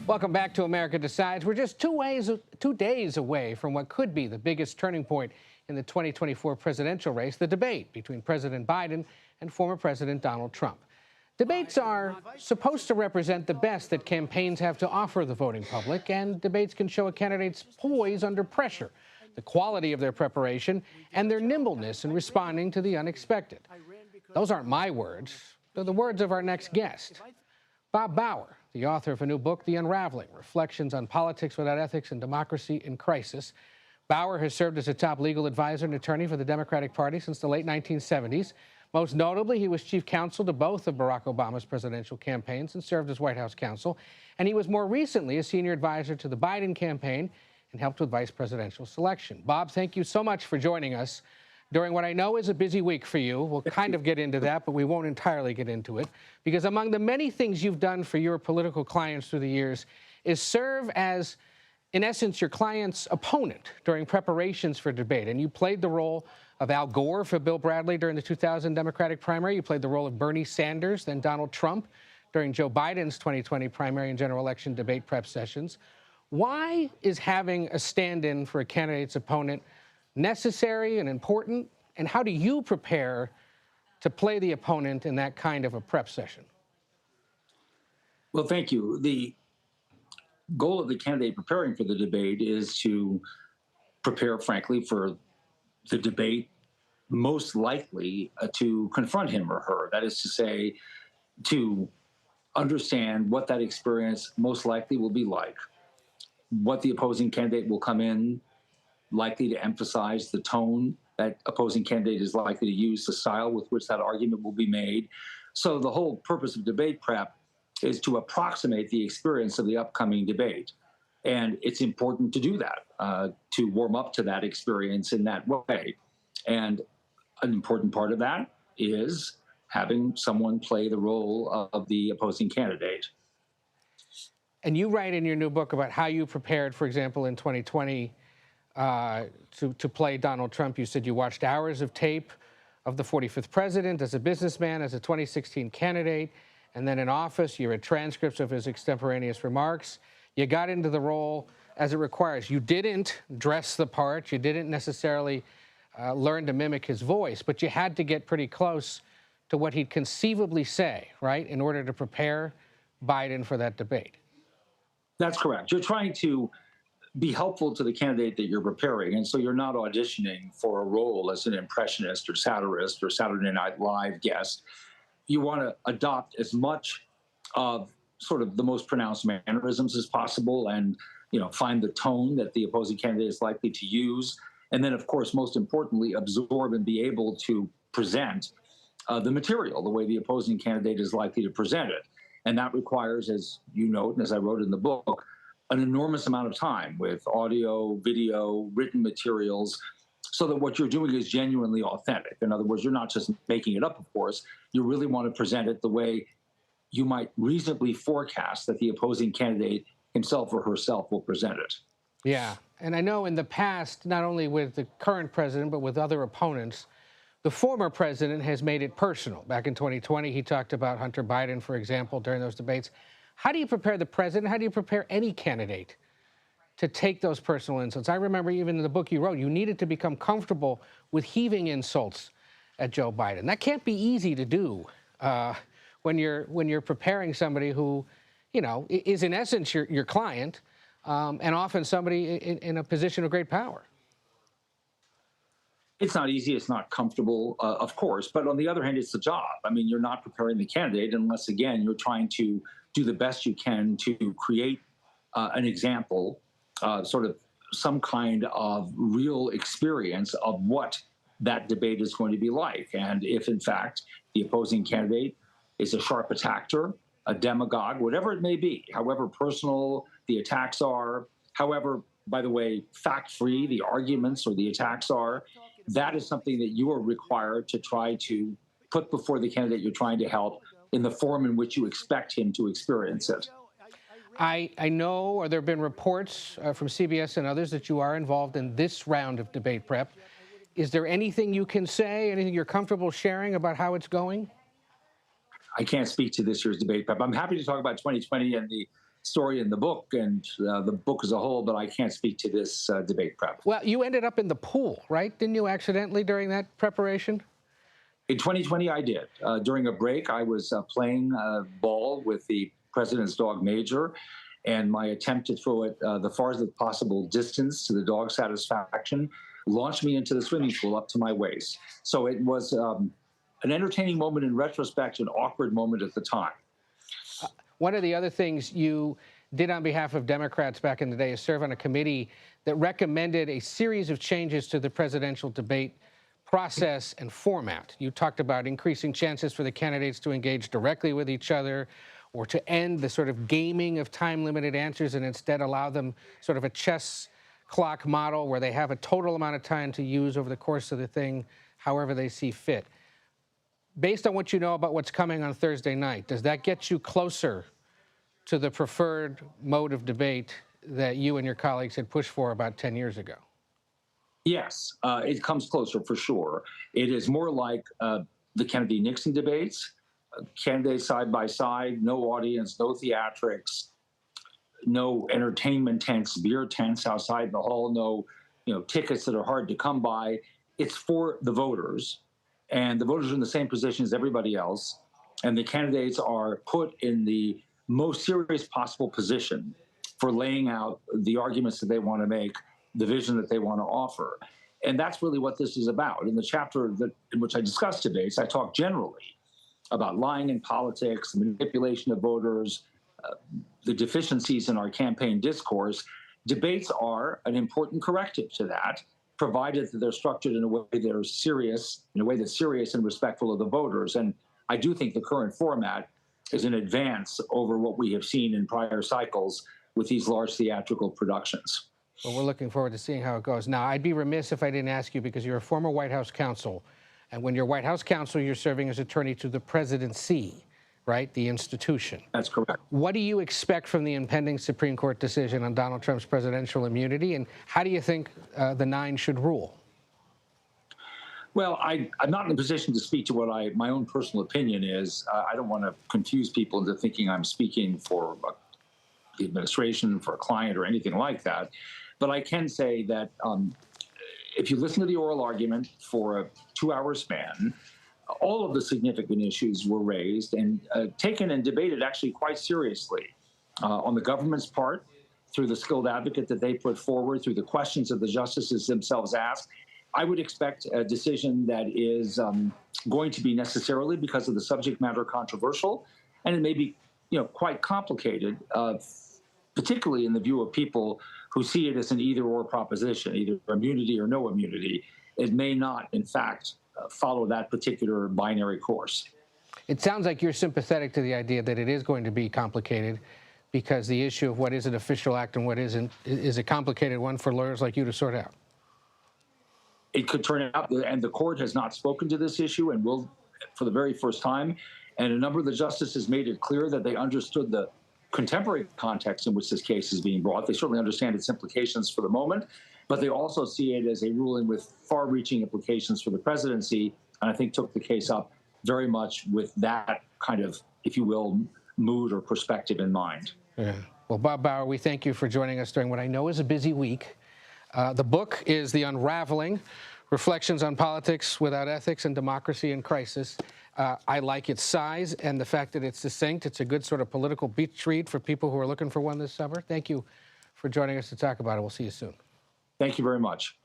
Welcome back to America Decides. We're just 2 days away from what could be the biggest turning point in the 2024 presidential race, the debate between President Biden and former President Donald Trump. Debates are supposed to represent the best that campaigns have to offer the voting public, and debates can show a candidate's poise under pressure, the quality of their preparation, and their nimbleness in responding to the unexpected. Those aren't my words. They're the words of our next guest. Bob Bauer, the author of a new book, The Unraveling, Reflections on Politics Without Ethics and Democracy in Crisis. Bauer has served as a top legal advisor and attorney for the Democratic Party since the late 1970s. Most notably, he was chief counsel to both of Barack Obama's presidential campaigns and served as White House counsel. And he was more recently a senior advisor to the Biden campaign and helped with vice presidential selection. Bob, thank you so much for joining us during what I know is a busy week for you. We'll kind of get into that, but we won't entirely get into it, because among the many things you've done for your political clients through the years is serve as, in essence, your client's opponent during preparations for debate. And you played the role of Al Gore for Bill Bradley during the 2000 Democratic primary. You played the role of Bernie Sanders, then Donald Trump, during Joe Biden's 2020 primary and general election debate prep sessions. Why is having a stand-in for a candidate's opponent necessary and important? And how do you prepare to play the opponent in that kind of a prep session? Well, thank you. The goal of the candidate preparing for the debate is to prepare, frankly, for the debate most likely to confront him or her. That is to say, to understand what that experience most likely will be like, what the opposing candidate will come in likely to emphasize, the tone that opposing candidate is likely to use, the style with which that argument will be made. So the whole purpose of debate prep is to approximate the experience of the upcoming debate. And it's important to do that, to warm up to that experience in that way. And an important part of that is having someone play the role of the opposing candidate. And you write in your new book about how you prepared, for example, in 2020 to play Donald Trump. You said you watched hours of tape of the 45th president as a businessman, as a 2016 candidate, and then in office, you read transcripts of his extemporaneous remarks. You got into the role as it requires. You didn't dress the part. You didn't necessarily learn to mimic his voice, but you had to get pretty close to what he'd conceivably say, right, in order to prepare Biden for that debate. That's correct. You're trying to be helpful to the candidate that you're preparing. And so you're not auditioning for a role as an impressionist or satirist or Saturday Night Live guest. You want to adopt as much of sort of the most pronounced mannerisms as possible and, find the tone that the opposing candidate is likely to use. And then, of course, most importantly, absorb and be able to present the material the way the opposing candidate is likely to present it. And that requires, as you note, and as I wrote in the book, an enormous amount of time with audio, video, written materials, so that what you're doing is genuinely authentic. In other words, you're not just making it up, of course. You really want to present it the way you might reasonably forecast that the opposing candidate himself or herself will present it. Yeah, and I know in the past, not only with the current president, but with other opponents, the former president has made it personal. Back in 2020, he talked about Hunter Biden, for example, during those debates. How do you prepare the president? How do you prepare any candidate to take those personal insults? I remember even in the book you wrote, you needed to become comfortable with heaving insults at Joe Biden. That can't be easy to do when you're preparing somebody who, is in essence your client, and often somebody in a position of great power. It's not easy. It's not comfortable, of course. But on the other hand, it's the job. I mean, you're not preparing the candidate unless, again, you're trying to do the best you can to create an example, sort of some kind of real experience of what that debate is going to be like. And if, in fact, the opposing candidate is a sharp attacker, a demagogue, whatever it may be, however personal the attacks are, however, by the way, fact-free the arguments or the attacks are, that is something that you are required to try to put before the candidate you're trying to help in the form in which you expect him to experience it. I know, or there have been reports from CBS and others that you are involved in this round of debate prep. Is there anything you can say, anything you're comfortable sharing about how it's going? I can't speak to this year's debate prep. I'm happy to talk about 2020 and the story in the book and the book as a whole, but I can't speak to this debate prep. Well, you ended up in the pool, right? Didn't you accidentally during that preparation? In 2020, I did. During a break, I was playing ball with the president's dog, Major, and my attempt to throw it the farthest possible distance to the dog's satisfaction launched me into the swimming pool up to my waist. So it was an entertaining moment in retrospect, an awkward moment at the time. One of the other things you did on behalf of Democrats back in the day is serve on a committee that recommended a series of changes to the presidential debate process and format. You talked about increasing chances for the candidates to engage directly with each other, or to end the sort of gaming of time-limited answers and instead allow them sort of a chess clock model where they have a total amount of time to use over the course of the thing however they see fit. Based on what you know about what's coming on Thursday night, does that get you closer to the preferred mode of debate that you and your colleagues had pushed for about 10 years ago? Yes, it comes closer for sure. It is more like the Kennedy-Nixon debates, candidates side by side, no audience, no theatrics, no entertainment tents, beer tents outside the hall, no tickets that are hard to come by. It's for the voters, and the voters are in the same position as everybody else, and the candidates are put in the most serious possible position for laying out the arguments that they want to make, the vision that they want to offer. And that's really what this is about. In the chapter in which I discuss debates, I talk generally about lying in politics, the manipulation of voters, the deficiencies in our campaign discourse. Debates are an important corrective to that, provided that they're structured in a way that are serious, in a way that's serious and respectful of the voters. And I do think the current format is an advance over what we have seen in prior cycles with these large theatrical productions. Well, we're looking forward to seeing how it goes. Now, I'd be remiss if I didn't ask you, because you're a former White House counsel, and when you're White House counsel, you're serving as attorney to the presidency, right? The institution. That's correct. What do you expect from the impending Supreme Court decision on Donald Trump's presidential immunity, and how do you think the nine should rule? Well, I'm not in a position to speak to what my own personal opinion is. I don't want to confuse people into thinking I'm speaking for the administration, for a client, or anything like that. But I can say that if you listen to the oral argument for a 2-hour span, all of the significant issues were raised and taken and debated actually quite seriously on the government's part, through the skilled advocate that they put forward, through the questions that the justices themselves asked. I would expect a decision that is going to be necessarily, because of the subject matter, controversial, and it may be quite complicated, particularly in the view of people who see it as an either-or proposition, either immunity or no immunity. It may not, in fact, follow that particular binary course. It sounds like you're sympathetic to the idea that it is going to be complicated, because the issue of what is an official act and what isn't is a complicated one for lawyers like you to sort out. It could turn out, and the court has not spoken to this issue and will for the very first time, and a number of the justices made it clear that they understood the contemporary context in which this case is being brought. They certainly understand its implications for the moment, but they also see it as a ruling with far-reaching implications for the presidency, and I think took the case up very much with that kind of, if you will, mood or perspective in mind. Yeah. Well, Bob Bauer, we thank you for joining us during what I know is a busy week. The book is The Unraveling: Reflections on Politics Without Ethics and Democracy in Crisis. I like its size and the fact that it's succinct. It's a good sort of political beach read for people who are looking for one this summer. Thank you for joining us to talk about it. We'll see you soon. Thank you very much.